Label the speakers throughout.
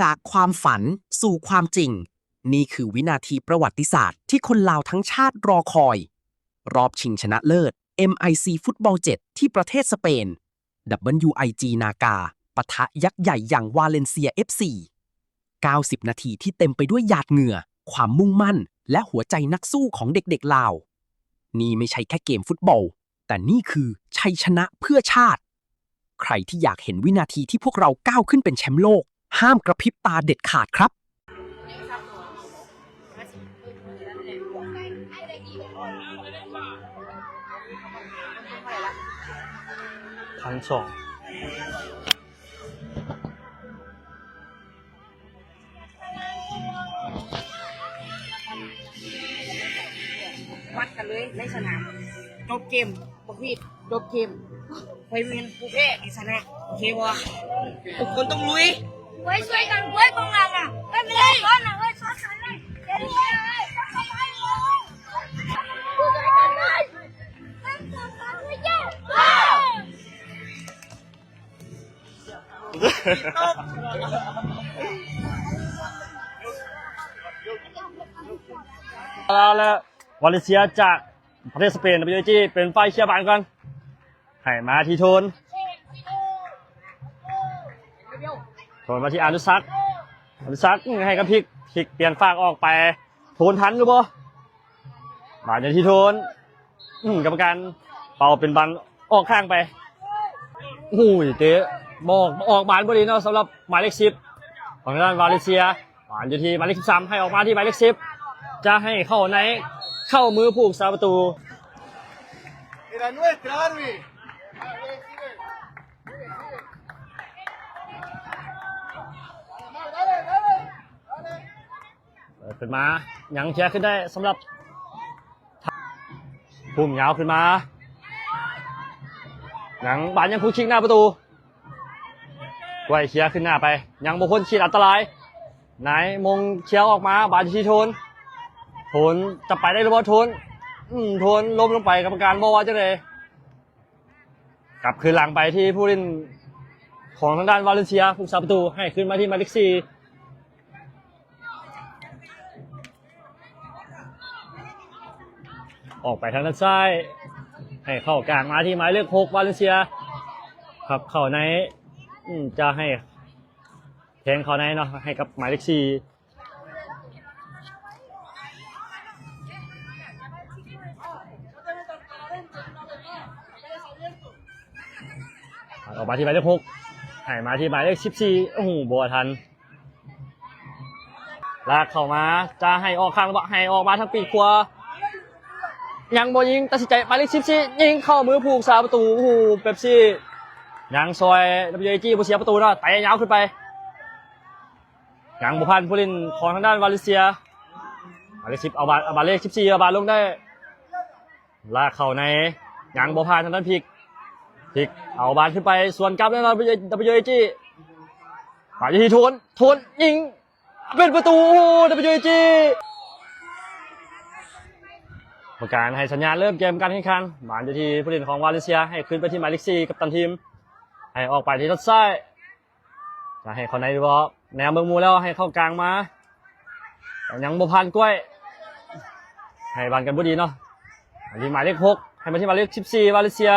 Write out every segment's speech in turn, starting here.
Speaker 1: จากความฝันสู่ความจริง นี่คือวินาทีประวัติศาสตร์ที่คนลาวทั้งชาติรอคอย รอบชิงชนะเลิศ MIC ฟุตบอล 7 ที่ประเทศสเปน WIG นากาปะทะยักษ์ใหญ่อย่างวาเลนเซีย FC 90 นาทีที่เต็มไปด้วยหยาดเหงื่อ ความมุ่งมั่น และหัวใจนักสู้ของเด็กๆลาว นี่ไม่ใช่แค่เกมฟุตบอล แต่นี่คือชัยชนะเพื่อชาติ ใครที่อยากเห็นวินาทีที่พวกเราก้าวขึ้นเป็นแชมป์โลก ห้ามกระพริบตาเด็ดขาดครับ
Speaker 2: 1,200
Speaker 3: วัดกันเลยในสนามจบเกมบกวีดจบเกมไปเวียนผู้แพ้ในสนามโอเคบ่ทุกคนต้องลุยไว้ช่วยกันไว้กองหลังอ่ะไม่เป็นไรก้อนหลังเลยช่วยกันเลยเดี๋ยวนี้เลยช่วยกันเลยช่วยกันเลยช่วยกันเลยเย้
Speaker 2: แล้ววาเลนเซียจากประเทศสเปน WIG เป็นฝ่ายเชียร์บานก่อนให้มาที่โทนมาที่อนุสักให้กับพลิกเปลี่ยนฝากออกไปโทนทันหรือเปล่าบานอยู่ที่โทนกรรมการเป่าเป็นบันออกข้างไปหูยเตะบอกออกบานพอดีเนาะสำหรับหมายเลข10ของด้านวาเลนเซียบานอยู่ที่หมายเลข13ให้ออกมาที่หมายเลข10จะให้เข้าในเข้ามือผู้รักษาประตูขึ้นมายังเชียร์ขึ้นได้สำหรับพุ่มยาวขึ้นมายังบานยังคู่ชิงหน้าประตูไว้เชียร์ขึ้นหน้าไปยังบุคคลขีดอันตรายไหนมงเชียร์ออกมาบานที่โทนจะไปได้หรือเปล่าโทนล้มลงไปกรรมการบอกว่าจะเลยกลับคืนหลังไปที่ผู้เล่นของทางด้านวาเลนเซียผู้รักษาประตูให้ขึ้นมาที่หมายเลข4ออกไปทางด้านซ้ายให้เข้ากลางมาที่หมายเลข6วาเลนเซียครับเข้าในจะให้แทงเข้าในเนาะให้กับหมายเลข4ออกมาที่หมายเลข6ให้มาที่หมายเลข14โอ้โหบัวทันลากเข้ามาจะให้ออกข้างให้ออกมาทางปีกขวายังบ่ยิงตัดสินใจหมายเลข14ยิงเข้ามือผู้รักษาประตูโอ้โหเป๊ปซี่ยังซอย WIG บ่เสียประตูแล้วแต่ยาวขึ้นไปยังบ่พันผู้เล่นของทางด้านวาเลนเซียหมายเลข10เอาบาเลข14เอาบาลงได้ลากเข้าในยังบ่พันทางด้านพลิกเอาบาลขึ้นไปส่วนกลับแล้วนะ WIG ไปที่ทวนยิงเป็นประตู WIG ประกาศให้สัญญาณเริ่มเกมการแข่งขันบาลอยู่ที่ผู้เล่นของวาเลนเซียให้ขึ้นไปที่หมายเลข4กัปตันทีมให้ออกไปที่ทางซ้ายจะให้เขาในดูว่าแนวเมืองมูแล้วให้เข้ากลางมายังบ่พันกล้วยให้บาลกันบ่ดีเนาะที่หมายเลข6ให้มาที่หมายเลข14วาเลนเซีย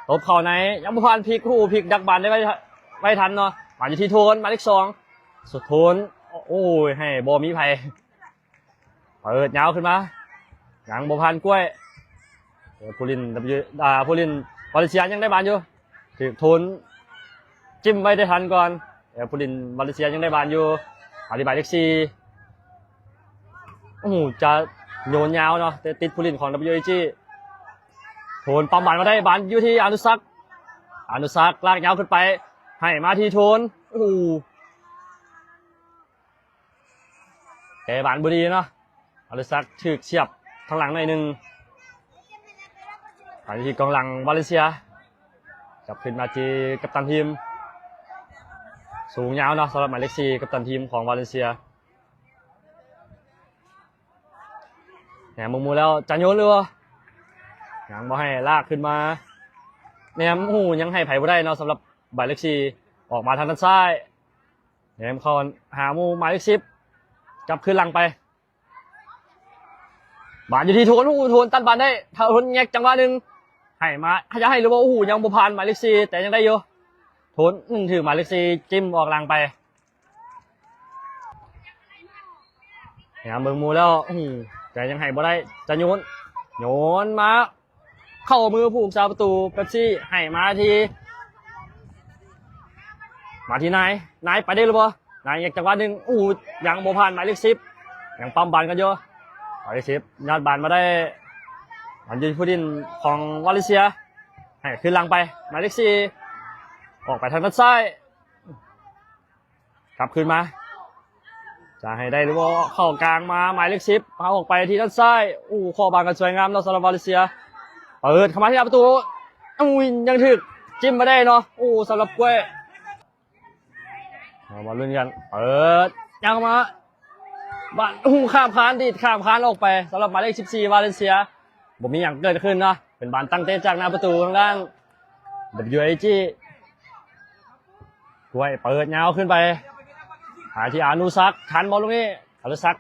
Speaker 2: ตบเข่าในยังบุพานพลิกดักบานได้ไว้ทันเนาะมาอยู่ที่โทนหมายเลข2สุดโทนโอ้ยให้บอมีไผ่เปิดยาวขึ้นมายังบุพานกล้วยผู้ลินผู้ลินวาเลนเซียยังได้บานอยู่ถือโทนจิ้มไว้ได้ทันก่อนผู้ลินวาเลนเซียยังได้บานอยู่อธิบายเลข4โอ้โหจะโยนยาวเนาะแต่ติดผู้ลินของ WIGโทนปั๊มบานมาได้บานอยู่ที่อนุสักลากยาวขึ้นไปให้มาที่โทนโอ้โหแกบานบุรีเนาะอนุสักฉึกเฉียบทางหลังหน่อยนึงไปที่กองหลังวาเลนเซียจับขึ้นมาที่กัปตันทีมสูงยาวเนาะสำหรับหมายเลข4กัปตันทีมของวาเลนเซียแหมมุมแล้วจันโยนเลยวะยังบ่ให้ลากขึ้นมาแนมหูยังให้ไผ่บ่ได้เนาะสำหรับหมายเลข4ออกมาทางด้านซ้าย แนมเข้าหามูหมายเลข10จับขึ้นหลังไปบานอยู่ที่โทนโทนตัดบานได้ถ้าโทนแงกจังหวะหนึ่งให้มาจะให้หรือว่ายังบุพานหมายเลข4แต่ยังได้อยู่โทนถือหมายเลข4จิ้มออกหลังไปเนี่ยเบิ่งมูแล้วแต่ยังให้บ่ได้จะโยนมาเข้ามือผู้รักษาประตูเป๊ปซี่ให้มาที่นายไปได้หรือเปล่านายอยากจังหวะหนึ่งยังโมผ่านหมายเลข10ยังปั๊มบานกันเยอะหมายเลข10ยอดบานมาได้มันยืนผู้ดินของวาเลนเซียให้ขึ้นหลังไปหมายเลข4ออกไปทางด้านซ้ายกลับขึ้นมาจะให้ได้หรือว่าเข้ากลางมาหมายเลข10พาออกไปที่ด้านซ้ายข้อบานกันสวยงามเนาะสำหรับวาเลนเซียเปิดเข้ามาที่ประตูยังถึกจิ้มมาได้เนาะสำหรับกล้วยมาลุ้นกันเปิดยังมาบ้านข้ามคานออกไปสำหรับหมายเลข14วาเลนเซียบ่มีอย่างเกิดขึ้นเนาะเป็นบานตั้งเตะจากหน้าประตูทางด้าน WAG กล้วยเปิดยาวขึ้นไปหาที่อนุซักทันบอลตรงนี้อนุซัก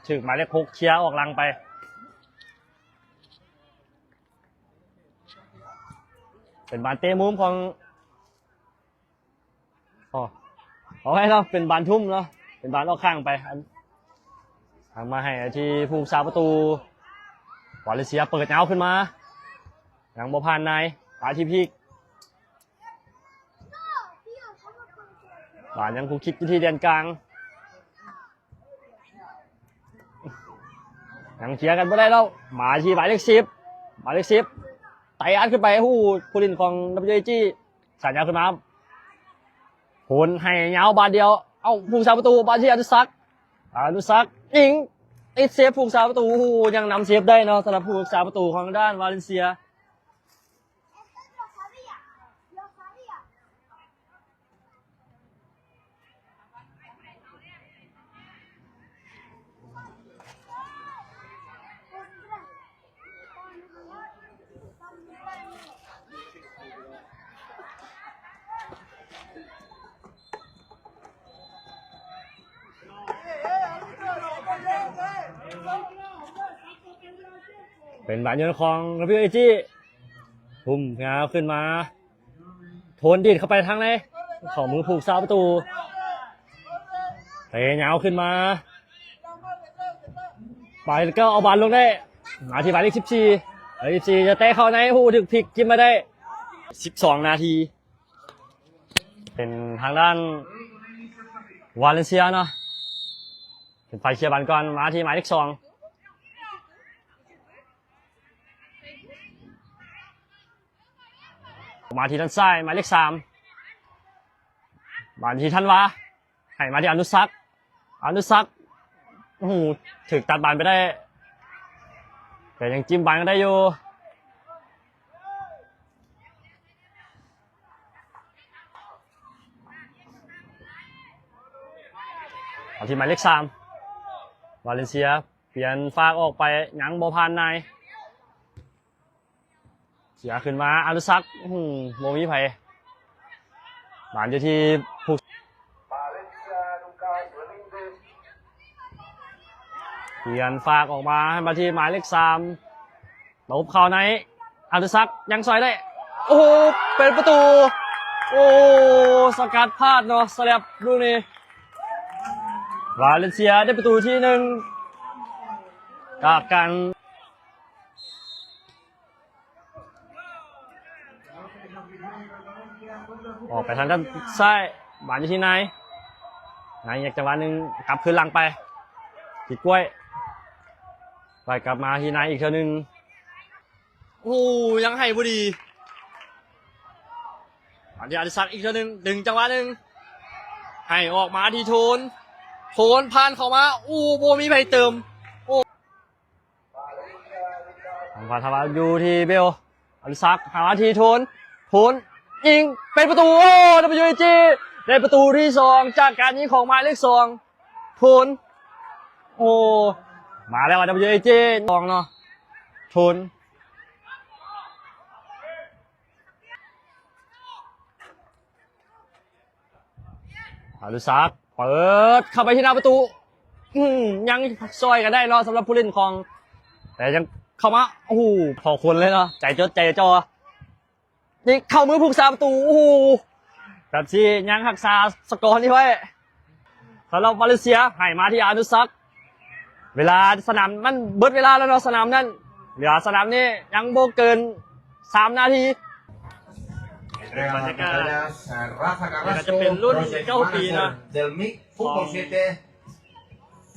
Speaker 2: ถึกหมายเลข6เคลียร์ออกหลังไปเป็นบานเตะมุมของเอาให้เราเป็นบานทุ่มเนาะเป็นบานออกข้างไปทางมาให้ที่ผู้รักษาประตูวาเลนเซียเปิดยาวขึ้นมายังบ่ผ่านนายปาที่พีกบานยังคุกคิดที่เดียนกลางยังเชียร์กันไม่ได้แล้วมาที่หมายเลข10ไต่อันขึ้นไปผู้เล่นของ WAG สัญญาขึ้นมาโหนให้ยาวบานเดียวผู้รักษาประตูบานที่อนุซักยิงติดเซฟผู้รักษาประตูยังนำเซฟได้เนาะสำหรับผู้รักษาประตูของด้านวาเลนเซียเป็นบานยนของ WAG ทุ่มงาขึ้นมาโทนดีดเข้าไปทางไหนเข้ามือผูกซาประตูเตะยาวขึ้นมาไปก็เอาบอลลงได้มาที่หมายเลข14จะเตะเข้าในถึกพลิกจิ้มมาได้12นาทีเป็นทางด้านวาเลนเซียเนาะเป็นไฟเชียร์บอลก่อนมาที่หมายเลข2มาที่ด้านซ้ายหมายเลข3มาที่ทันวาให้มาที่อนุซักถึกตัดบานไปได้แต่ยังจิ้มบานก็ได้อยู่มาที่หมายเลข3วาเลนเซียเปลี่ยนฝากออกไปยังบ่ผ่านนายเสียขึ้นมาอนุซักโมมีไผบานอยู่ที่ผู้เปลี่ยนฝากออกมาให้มาที่หมายเลข3ตบเข้าในอนุซักยังซอยได้เป็นประตูสกัดพลาดเนาะสลับลูกนี้วาเลนเซียได้ประตูที่1กับการออกไปทางด้านซ้ายบานอยู่ที่นายอยากจังหวะหนึ่งกลับคืนหลังไปติดกล้วยไปกลับมาที่นายอีกเท่านึงยังให้บุดีบานที่อดิศักดิ์อีกเท่านึงดึงจังหวะหนึ่งให้ออกมาที่โทนผ่านเข้ามาโบมีไปเติมผ่านทวารอยู่ที่เบลอดิศักดิ์หาที่โทนยิงเป็นประตูWAG ได้ประตูที่2จากการยิงของหมายเลข2โทนมาแล้วWAG 2เนาะโทน อนุสักษ์เปิดเข้าไปที่หน้าประตูยังซอยกันได้เนาะสำหรับผู้เล่นของแต่ยังเข้ามาโอ้โหพอคนเลยเนาะใจจดใจจ่อนี่เข้ามือผู้รักษาประตูโอ้โหแบบที่ยังรักษาสกอร์นี้ไว้สำหรับวาเลนเซียให้มาที่อนุสักษ์เวลาสนามมันเบิดเวลาแล้วเนาะสนามนั้นเหลือสนามนี้ยังโบเกิน3 นาที
Speaker 4: Entrega las medallas a Rafa Carrasco,
Speaker 2: Pelón,
Speaker 4: project
Speaker 2: Cao Pi,
Speaker 4: manager
Speaker 2: ¿no?
Speaker 4: del MIC Fútbol 7,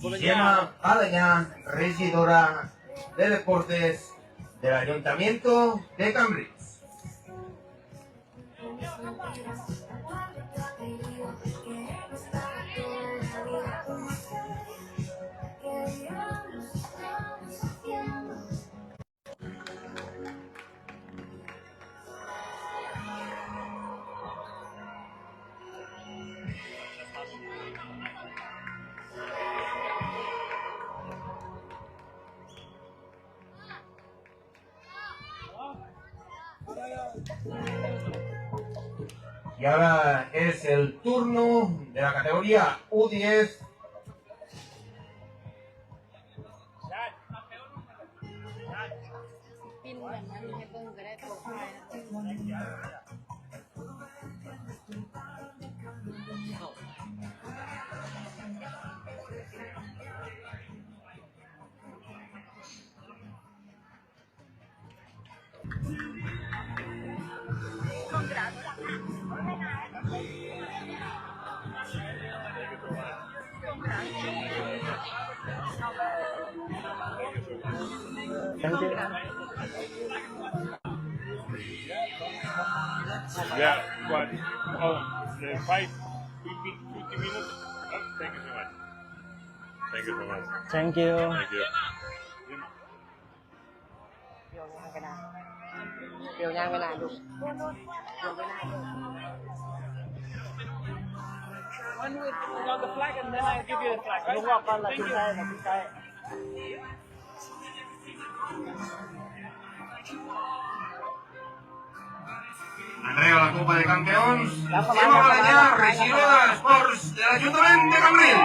Speaker 4: y Gemma Balañá, regidora de deportes del Ayuntamiento de Cambrils. Y ahora es el turno de la categoría U10.
Speaker 5: Yeah, but the 50 minutes. Oh, thank you so much. Thank you so much.
Speaker 2: thank you
Speaker 5: Thank you.
Speaker 3: เดี๋ยวยางเวลาดูเดี๋ยวเวลาดู
Speaker 2: on the flag and then I give you the flag ลุงว่ากันละคุณชายคุณชาย
Speaker 4: Entrega la Copa de Campeones. Gemma Balañá, regidora de Sports del Ayuntamiento de Cambrils.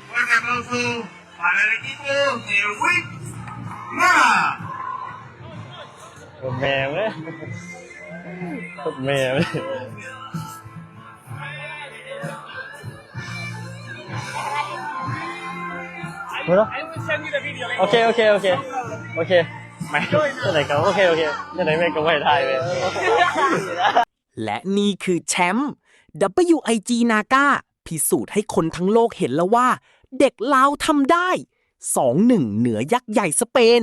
Speaker 4: Fuerte aplauso para el equipo del WIC Nara.
Speaker 2: แม่เว้ยแม่เว้ยโอเคไม่จะไหนกันโอเคจะไหนแม่ก็ไม่ได้เลย
Speaker 1: และนี่คือแชมป์ WIG Naga พิสูจน์ให้คนทั้งโลกเห็นแล้วว่า เด็กลาวทำได้ 2-1 เหนือยักษ์ใหญ่สเปน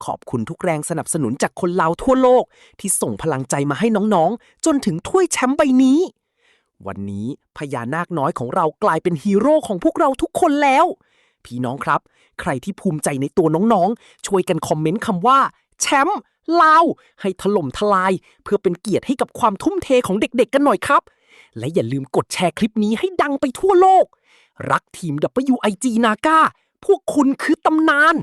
Speaker 1: ขอบคุณทุกแรงสนับสนุนจากคนลาวทั่วโลกที่ส่งพลังใจมาให้น้องๆจนถึงถ้วยแชมป์ใบนี้ วันนี้พญานาคน้อยของเรากลายเป็นฮีโร่ของพวกเราทุกคนแล้ว พี่น้องครับ ใครที่ภูมิใจในตัวน้องๆช่วยกันคอมเมนต์คำว่าแชมป์ลาวให้ถล่มทลายเพื่อเป็นเกียรติให้กับความทุ่มเทของเด็กๆกันหน่อยครับ และอย่าลืมกดแชร์คลิปนี้ให้ดังไปทั่วโลก รักทีม WIG Naga พวกคุณคือตำนาน